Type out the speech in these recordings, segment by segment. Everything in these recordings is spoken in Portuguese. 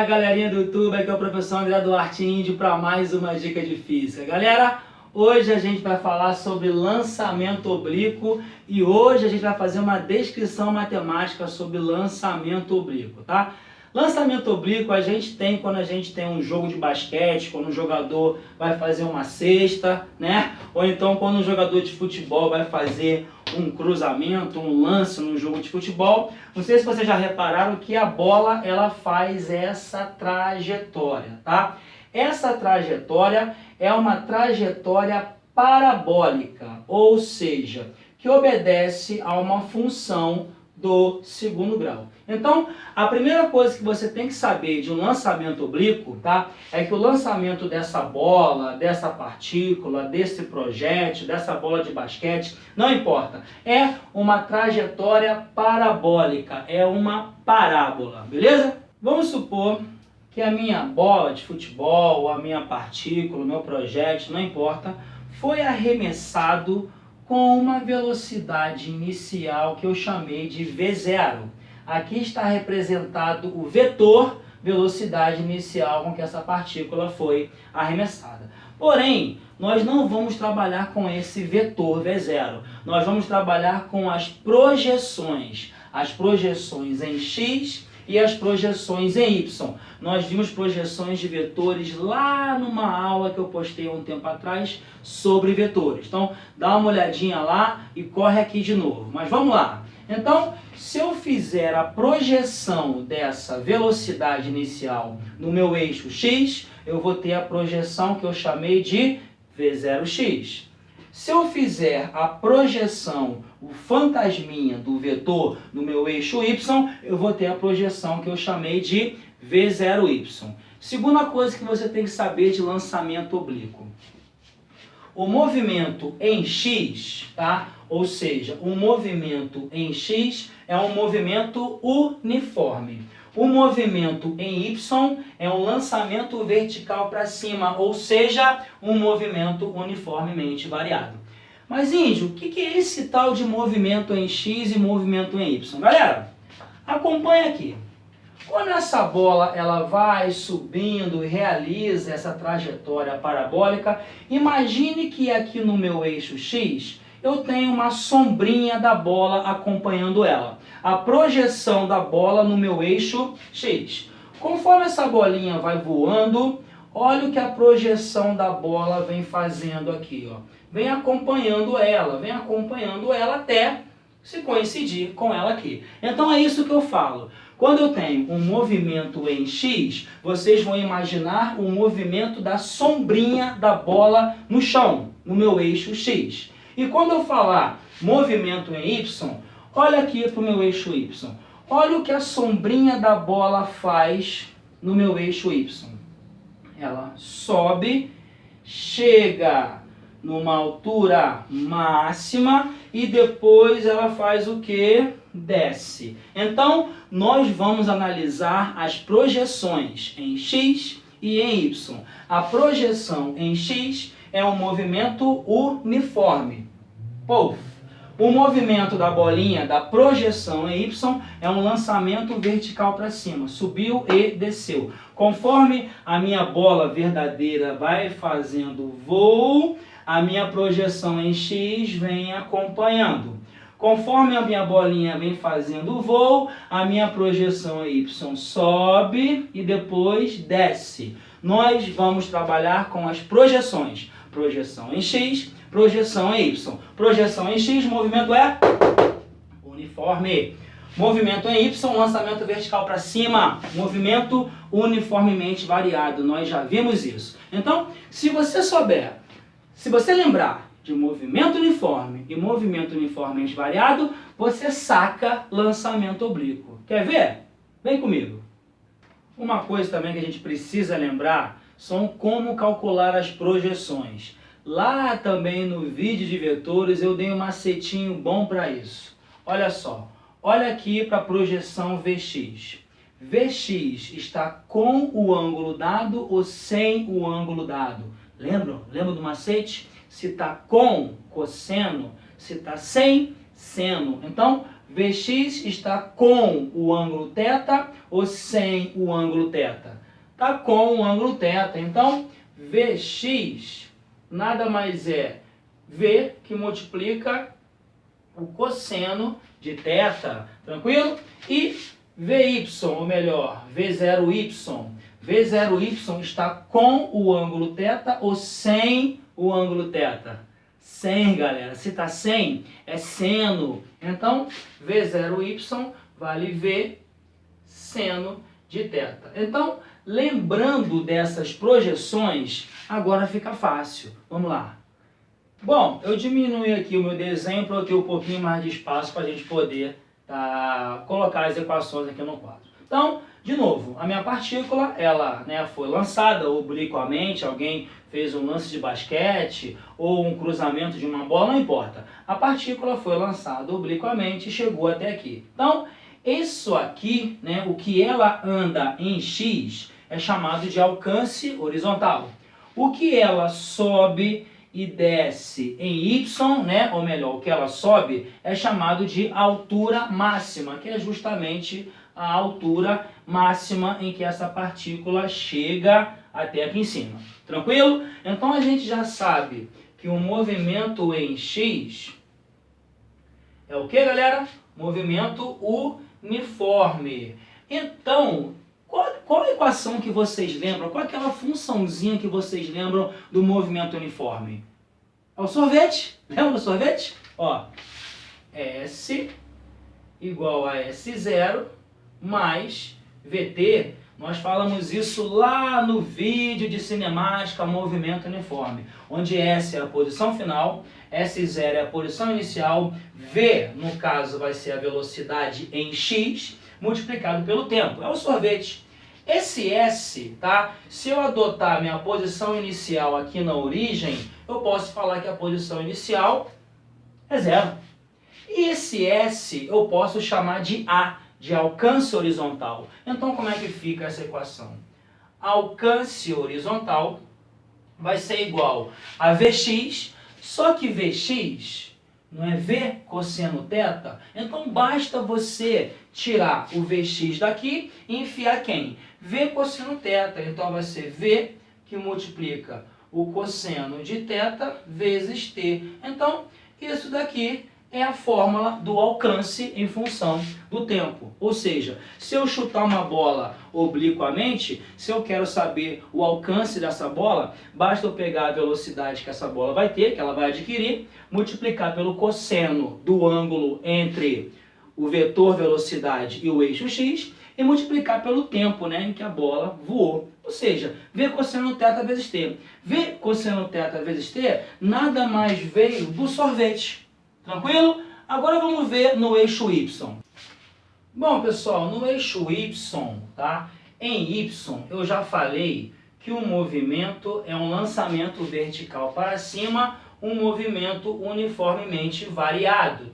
Fala galerinha do YouTube, aqui é o professor André Duarte Índio para mais uma dica de física. Galera, hoje a gente vai falar sobre lançamento oblíquo e hoje a gente vai fazer uma descrição matemática sobre lançamento oblíquo, tá? Lançamento oblíquo a gente tem quando a gente tem um jogo de basquete, quando um jogador vai fazer uma cesta, né? Ou então quando um jogador de futebol vai fazer um cruzamento, um lance no jogo de futebol. Não sei se vocês já repararam que a bola ela faz essa trajetória, tá? Essa trajetória é uma trajetória parabólica, ou seja, que obedece a uma função do segundo grau. Então, a primeira coisa que você tem que saber de um lançamento oblíquo, tá? É que o lançamento dessa bola, dessa partícula, desse projétil, dessa bola de basquete, não importa, é uma trajetória parabólica, é uma parábola, beleza? Vamos supor que a minha bola de futebol, a minha partícula, o meu projétil, não importa, foi arremessado com uma velocidade inicial que eu chamei de V0. Aqui está representado o vetor velocidade inicial com que essa partícula foi arremessada. Porém, nós não vamos trabalhar com esse vetor V0. Nós vamos trabalhar com as projeções em X e as projeções em Y. Nós vimos projeções de vetores lá numa aula que eu postei há um tempo atrás sobre vetores. Então, dá uma olhadinha lá e corre aqui de novo. Mas vamos lá. Então, se eu fizer a projeção dessa velocidade inicial no meu eixo X, eu vou ter a projeção que eu chamei de V0x. Se eu fizer a projeção, o fantasminha do vetor no meu eixo Y, eu vou ter a projeção que eu chamei de V0y. Segunda coisa que você tem que saber de lançamento oblíquo. O movimento em X, tá? Ou seja, o movimento em X é um movimento uniforme. O movimento em Y é um lançamento vertical para cima, ou seja, um movimento uniformemente variado. Mas, Índio, o que é esse tal de movimento em X e movimento em Y? Galera, acompanha aqui. Quando essa bola ela vai subindo e realiza essa trajetória parabólica, imagine que aqui no meu eixo X eu tenho uma sombrinha da bola acompanhando ela. A projeção da bola no meu eixo X. Conforme essa bolinha vai voando, olha o que a projeção da bola vem fazendo aqui, ó. Vem acompanhando ela até se coincidir com ela aqui. Então é isso que eu falo. Quando eu tenho um movimento em X, vocês vão imaginar o movimento da sombrinha da bola no chão, no meu eixo X. E quando eu falar movimento em Y, olha aqui para o meu eixo Y. Olha o que a sombrinha da bola faz no meu eixo Y. Ela sobe, chega numa altura máxima e depois ela faz o que? Desce. Então, nós vamos analisar as projeções em X e em Y. A projeção em X é um movimento uniforme. Puff. O movimento da bolinha, da projeção em Y, é um lançamento vertical para cima. Subiu e desceu. Conforme a minha bola verdadeira vai fazendo voo, a minha projeção em X vem acompanhando. Conforme a minha bolinha vem fazendo voo, a minha projeção em Y sobe e depois desce. Nós vamos trabalhar com as projeções. Projeção em X, projeção em Y. Projeção em X, movimento é uniforme. Movimento em Y, lançamento vertical para cima. Movimento uniformemente variado. Nós já vimos isso. Então, se você lembrar de movimento uniforme e movimento uniformemente variado, você saca lançamento oblíquo. Quer ver? Vem comigo. Uma coisa também que a gente precisa lembrar são como calcular as projeções. Lá também no vídeo de vetores eu dei um macetinho bom para isso. Olha só, olha aqui para a projeção Vx. Vx está com o ângulo dado ou sem o ângulo dado? Lembra do macete? Se está com, cosseno. Se está sem, seno. Então, Vx está com o ângulo θ ou sem o ângulo θ? Está com o ângulo θ. Então, Vx nada mais é V que multiplica o cosseno de θ. Tranquilo? E Vy, ou melhor, V0y. V0y está com o ângulo θ ou sem o ângulo θ? Sem, galera. Se está sem, é seno. Então, V0y vale V seno de θ. Então, lembrando dessas projeções, agora fica fácil. Vamos lá. Bom, eu diminui aqui o meu desenho para eu ter um pouquinho mais de espaço para a gente poder colocar as equações aqui no quadro. Então, de novo, a minha partícula, ela foi lançada obliquamente, alguém fez um lance de basquete ou um cruzamento de uma bola, não importa. A partícula foi lançada obliquamente e chegou até aqui. Então, isso aqui, o que ela anda em x, é chamado de alcance horizontal. O que ela sobe e desce em y, ou melhor, o que ela sobe é chamado de altura máxima, que é justamente a altura máxima em que essa partícula chega até aqui em cima. Tranquilo? Então a gente já sabe que o movimento em x é o que, galera? Movimento uniforme. Então, qual a equação que vocês lembram? Qual é aquela funçãozinha que vocês lembram do movimento uniforme? É o sorvete. Lembra do sorvete? Ó, S igual a S0 mais VT. Nós falamos isso lá no vídeo de cinemática movimento uniforme, onde S é a posição final, S0 é a posição inicial, V, no caso, vai ser a velocidade em x, multiplicado pelo tempo. É o sorvete. Esse S, se eu adotar minha posição inicial aqui na origem, eu posso falar que a posição inicial é 0. E esse S eu posso chamar de A, de alcance horizontal. Então, como é que fica essa equação? Alcance horizontal vai ser igual a Vx, só que Vx não é V cosseno θ? Então, basta você tirar o Vx daqui e enfiar quem? V cosseno θ. Então, vai ser V que multiplica o cosseno de θ vezes t. Então, isso daqui é a fórmula do alcance em função do tempo. Ou seja, se eu chutar uma bola obliquamente, se eu quero saber o alcance dessa bola, basta eu pegar a velocidade que essa bola vai ter, que ela vai adquirir, multiplicar pelo cosseno do ângulo entre o vetor velocidade e o eixo x, e multiplicar pelo tempo em que a bola voou. Ou seja, V cosseno θ vezes t. V cosseno θ vezes t nada mais veio do sorvete. Tranquilo? Agora vamos ver no eixo y. Bom, pessoal, no eixo y, em y, eu já falei que o movimento é um lançamento vertical para cima, um movimento uniformemente variado,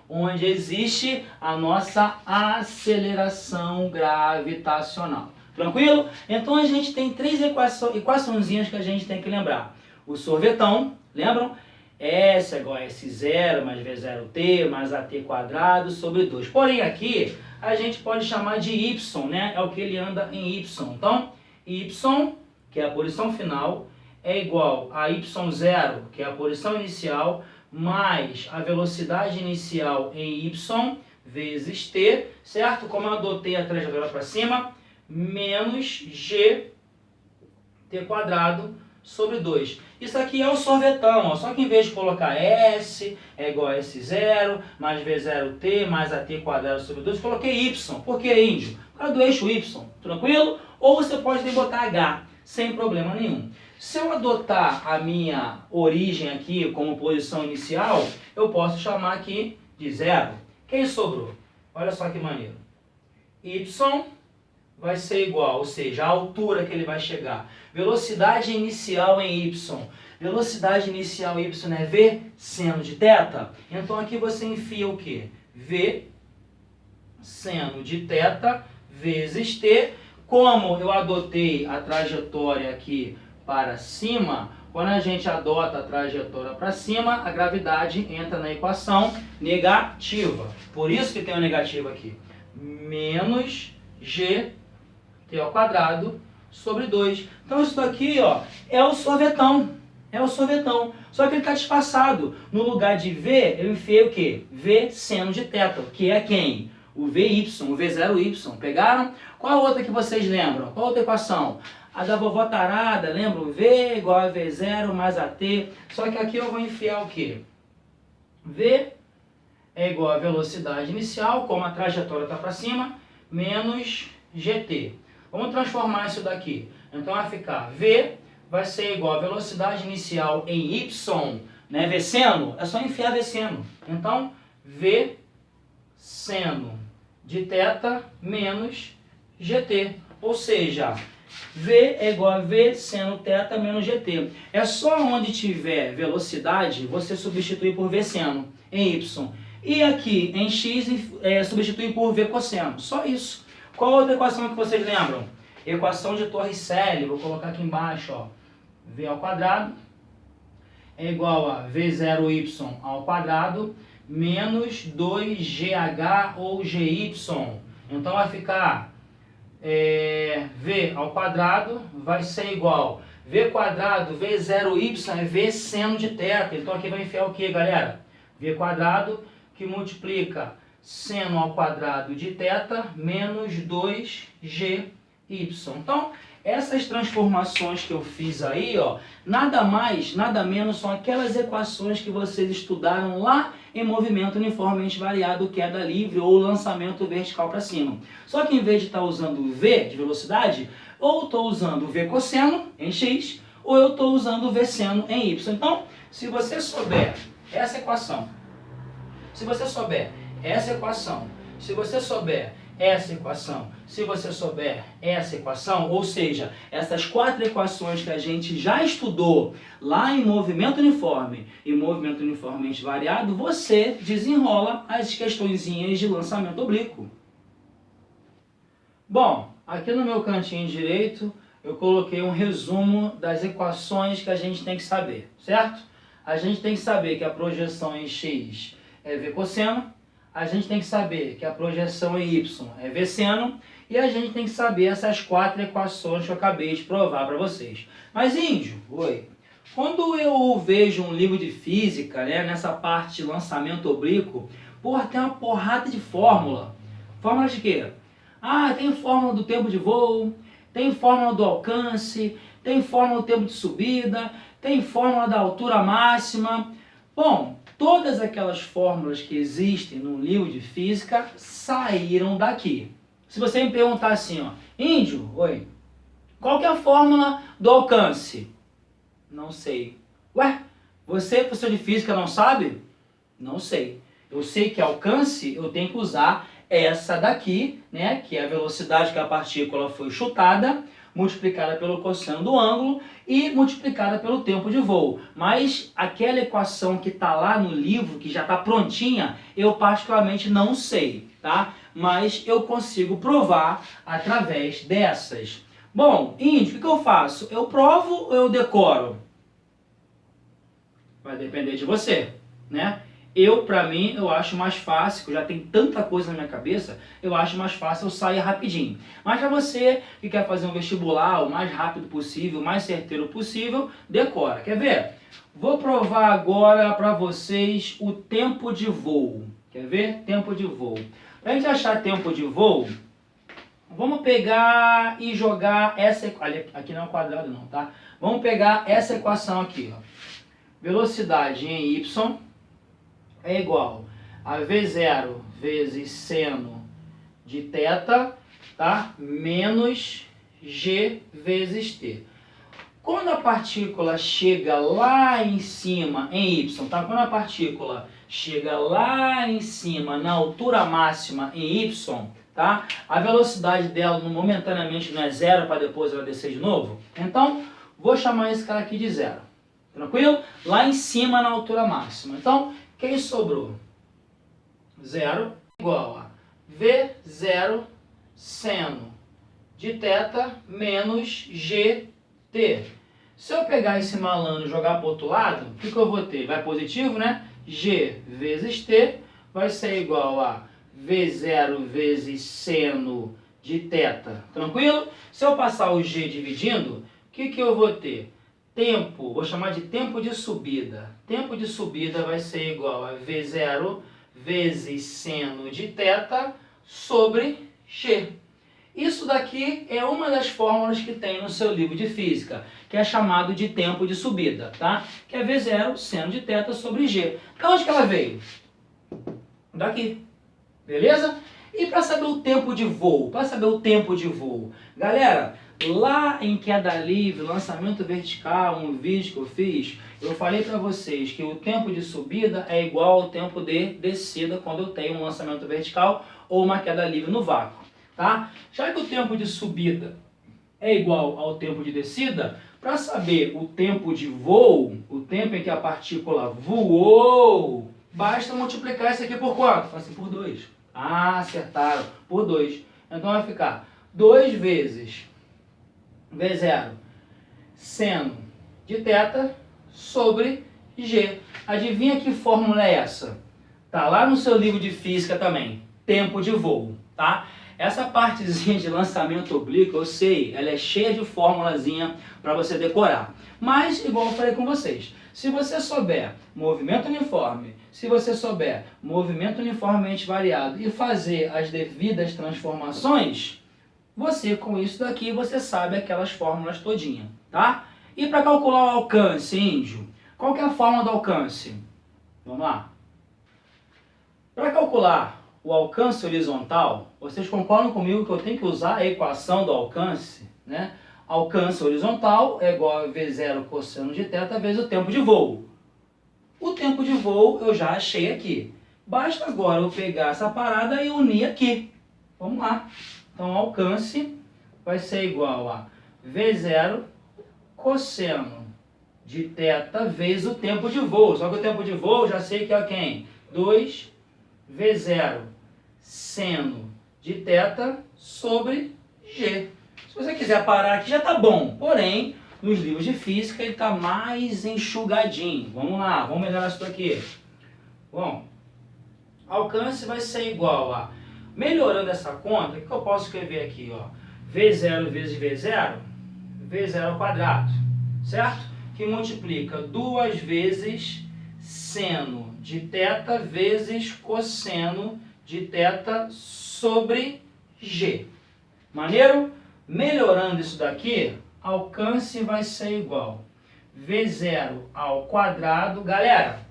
onde existe a nossa aceleração gravitacional. Tranquilo? Então a gente tem três equaçõezinhas que a gente tem que lembrar. O sorvetão, lembram? S é igual a S0 mais V0t mais AT quadrado sobre 2. Porém aqui a gente pode chamar de Y, é o que ele anda em Y. Então, Y, que é a posição final, é igual a Y0, que é a posição inicial, mais a velocidade inicial em y vezes t, certo? Como eu adotei a trajetória para cima, menos g t quadrado sobre 2. Isso aqui é o sorvetão, só que em vez de colocar S é igual a S0 mais V0t mais AT quadrado sobre 2, coloquei Y. Por que, índio? Por causa do eixo Y, tranquilo? Ou você pode botar H, sem problema nenhum. Se eu adotar a minha origem aqui como posição inicial, eu posso chamar aqui de 0. Quem sobrou? Olha só que maneiro. Y vai ser igual, ou seja, a altura que ele vai chegar. Velocidade inicial em y. Velocidade inicial em y é v seno de θ. Então aqui você enfia o quê? V seno de θ vezes t. Como eu adotei a trajetória aqui para cima, quando a gente adota a trajetória para cima, a gravidade entra na equação negativa. Por isso que tem o negativo aqui. Menos gt ao quadrado sobre 2. Então isso daqui, ó, é o sorvetão. É o sorvetão. Só que ele está disfarçado. No lugar de V, eu enfiei o quê? V seno de θ, que é quem? O VY, o V0Y. Pegaram? Qual a outra que vocês lembram? Qual a outra equação? A da vovó tarada, lembra? V igual a V0 mais AT. Só que aqui eu vou enfiar o quê? V é igual a velocidade inicial, como a trajetória está para cima, menos GT. Vamos transformar isso daqui. Então vai ficar V vai ser igual a velocidade inicial em Y, né? V seno, é só enfiar V seno. Então, V seno de θ menos GT. Ou seja, V é igual a V seno θ menos GT. É só onde tiver velocidade, você substitui por V seno em Y. E aqui em X, substitui por V cosseno. Só isso. Qual outra equação que vocês lembram? Equação de Torricelli. Vou colocar aqui embaixo, ó. V ao quadrado é igual a V0y ao quadrado menos 2GH ou GY. Então vai ficar V ao quadrado vai ser igual V quadrado, V0y é V seno de θ. Então aqui vai enfiar o que, galera? V quadrado que multiplica seno ao quadrado de θ menos 2GY. Então, essas transformações que eu fiz aí, ó, nada mais, nada menos são aquelas equações que vocês estudaram lá em movimento uniformemente variado, queda livre ou lançamento vertical para cima. Só que em vez de estar usando o V de velocidade, ou estou usando o V cosseno em X, ou eu estou usando o V seno em Y. Então, se você souber essa equação, se você souber essa equação, se você souber essa equação, se você souber essa equação, ou seja, essas quatro equações que a gente já estudou lá em movimento uniforme e movimento uniformemente variado, você desenrola as questõezinhas de lançamento oblíquo. Bom, aqui no meu cantinho direito eu coloquei um resumo das equações que a gente tem que saber, certo? A gente tem que saber que a projeção em X é V cosseno, a gente tem que saber que a projeção em Y é V seno e a gente tem que saber essas quatro equações que eu acabei de provar para vocês. Mas, Índio, oi, quando eu vejo um livro de física, né, nessa parte de lançamento oblíquo, porra, tem uma porrada de fórmula. Fórmula de quê? Ah, tem fórmula do tempo de voo, tem fórmula do alcance, tem fórmula do tempo de subida, tem fórmula da altura máxima. Bom, todas aquelas fórmulas que existem no livro de física saíram daqui. Se você me perguntar assim, ó, Índio, oi, qual que é a fórmula do alcance? Não sei. Ué, você, professor de física, não sabe? Não sei. Eu sei que alcance eu tenho que usar essa daqui, né, que é a velocidade que a partícula foi chutada, multiplicada pelo cosseno do ângulo e multiplicada pelo tempo de voo. Mas aquela equação que está lá no livro, que já está prontinha, eu particularmente não sei, tá? Mas eu consigo provar através dessas. Bom, Índio, o que eu faço? Eu provo ou eu decoro? Vai depender de você, né? Pra mim, eu acho mais fácil, que eu já tenho tanta coisa na minha cabeça, eu acho mais fácil eu sair rapidinho. Mas para você que quer fazer um vestibular o mais rápido possível, o mais certeiro possível, decora. Quer ver? Vou provar agora para vocês o tempo de voo. Quer ver? Tempo de voo. Para a gente achar tempo de voo, vamos pegar e jogar essa... Aqui não é um quadrado não, tá? Vamos pegar essa equação aqui, ó. Velocidade em Y é igual a V0 vezes seno de θ, tá? Menos G vezes T. Quando a partícula chega lá em cima, em Y, tá? Quando a partícula chega lá em cima, na altura máxima em Y, tá? A velocidade dela momentaneamente não é zero para depois ela descer de novo. Então, vou chamar esse cara aqui de zero. Tranquilo? Lá em cima na altura máxima. Então, quem sobrou? Zero igual a V0 seno de θ menos GT. Se eu pegar esse malandro e jogar para o outro lado, o que eu vou ter? Vai positivo, né? G vezes T vai ser igual a V0 vezes seno de θ. Tranquilo? Se eu passar o G dividindo, o que eu vou ter? Tempo, vou chamar de tempo de subida. Tempo de subida vai ser igual a V0 vezes seno de θ sobre G. Isso daqui é uma das fórmulas que tem no seu livro de física, que é chamado de tempo de subida, tá? Que é V0 seno de θ sobre G. Da onde que ela veio? Daqui. Beleza? E para saber o tempo de voo? Galera, lá em queda livre, lançamento vertical, um vídeo que eu fiz, eu falei para vocês que o tempo de subida é igual ao tempo de descida quando eu tenho um lançamento vertical ou uma queda livre no vácuo. Tá? Já que o tempo de subida é igual ao tempo de descida, para saber o tempo de voo, o tempo em que a partícula voou, basta multiplicar isso aqui por quanto? Fala assim, por 2. Ah, acertaram, por 2. Então vai ficar 2 vezes V0 seno de θ sobre G. Adivinha que fórmula é essa? Tá lá no seu livro de física também, tempo de voo, tá? Essa partezinha de lançamento oblíquo, eu sei, ela é cheia de formulazinha para você decorar. Mas, igual eu falei com vocês, se você souber movimento uniforme, se você souber movimento uniformemente variado e fazer as devidas transformações, você com isso daqui, você sabe aquelas fórmulas todinha, tá? E para calcular o alcance, índio, qual que é a fórmula do alcance? Vamos lá. Para calcular o alcance horizontal, vocês concordam comigo que eu tenho que usar a equação do alcance, né? Alcance horizontal é igual a V0 cosseno de θ vezes o tempo de voo. O tempo de voo eu já achei aqui. Basta agora eu pegar essa parada e unir aqui. Vamos lá. Então, o alcance vai ser igual a V0 cosseno de θ vezes o tempo de voo. Só que o tempo de voo eu já sei que é quem? 2 V0 seno de θ sobre G. Se você quiser parar aqui já tá bom, porém, nos livros de física ele está mais enxugadinho. Vamos lá, vamos melhorar isso daqui. Bom, alcance vai ser igual a, melhorando essa conta, o que eu posso escrever aqui? Ó? V0 vezes V0, V0 ao quadrado, certo? Que multiplica 2 vezes seno de θ vezes cosseno de θ sobre G. Maneiro? Melhorando isso daqui, alcance vai ser igual V0 ao quadrado. Galera,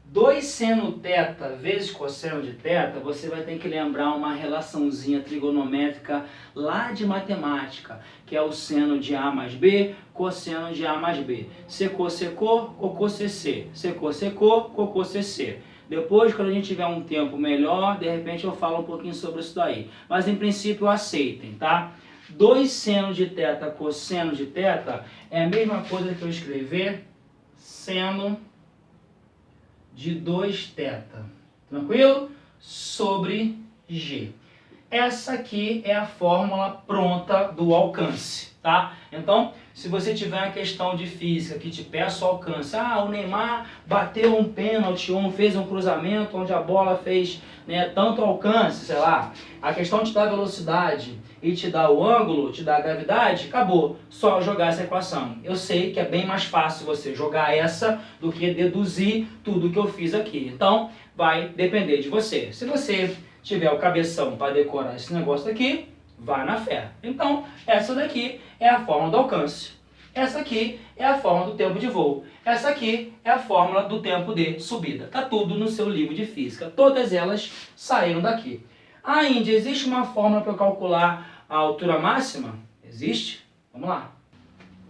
2 seno θ vezes cosseno de θ, você vai ter que lembrar uma relaçãozinha trigonométrica lá de matemática, que é o seno de A mais B, cosseno de A mais B. Secou, secou, cocô, cc. Secou, secou, cocô, cc. Depois, quando a gente tiver um tempo melhor, de repente eu falo um pouquinho sobre isso daí. Mas, em princípio, aceitem, tá? 2 seno de θ cosseno de θ é a mesma coisa que eu escrever seno de 2θ. Tranquilo? Sobre G. Essa aqui é a fórmula pronta do alcance, tá? Então, se você tiver uma questão de física que te peça o alcance, o Neymar bateu um pênalti, fez um cruzamento onde a bola fez, né, tanto alcance, sei lá, a questão te dá velocidade e te dá o ângulo, te dá a gravidade, acabou, só jogar essa equação. Eu sei que é bem mais fácil você jogar essa do que deduzir tudo que eu fiz aqui. Então, vai depender de você. Se você tiver o cabeção para decorar esse negócio aqui, vai na fé. Então, essa daqui é a fórmula do alcance. Essa aqui é a fórmula do tempo de voo. Essa aqui é a fórmula do tempo de subida. Está tudo no seu livro de física. Todas elas saíram daqui. Índia, existe uma fórmula para calcular a altura máxima? Existe. Vamos lá.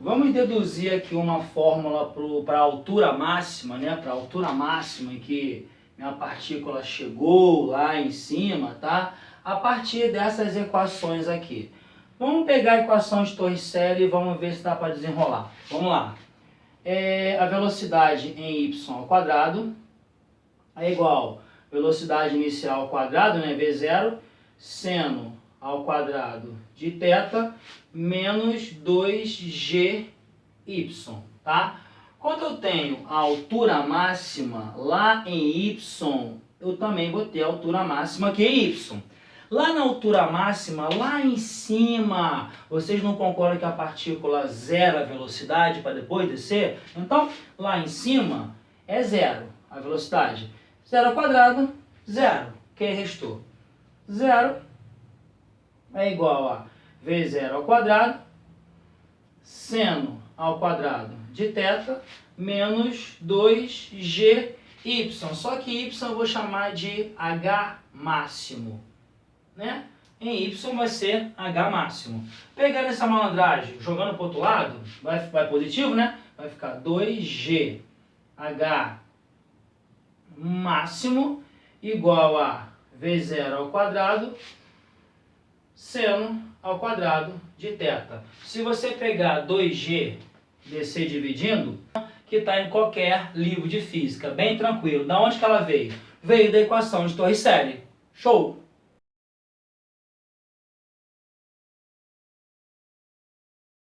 Vamos deduzir aqui uma fórmula para a altura máxima, né? Para a altura máxima em que minha partícula chegou lá em cima, tá? A partir dessas equações aqui. Vamos pegar a equação de Torricelli e vamos ver se dá para desenrolar. Vamos lá. A velocidade em y ao quadrado é igual a velocidade inicial ao quadrado, né? V0, seno ao quadrado de θ, menos 2g y, tá? Quando eu tenho a altura máxima lá em y, eu também vou ter a altura máxima aqui em y. Lá na altura máxima, lá em cima, vocês não concordam que a partícula zera a velocidade para depois descer? Então, lá em cima é zero a velocidade. Zero ao quadrado, zero. O que restou? Zero é igual a V0 ao quadrado, seno ao quadrado de θ, menos 2gy. Só que y eu vou chamar de h máximo, né? Em y vai ser h máximo. Pegando essa malandragem, jogando para o outro lado, vai positivo, né? Vai ficar 2g h máximo igual a V0 ao quadrado, seno ao quadrado de θ. Se você pegar 2g, descer dividindo, que está em qualquer livro de física, bem tranquilo. Da onde que ela veio? Veio da equação de Torricelli. Show!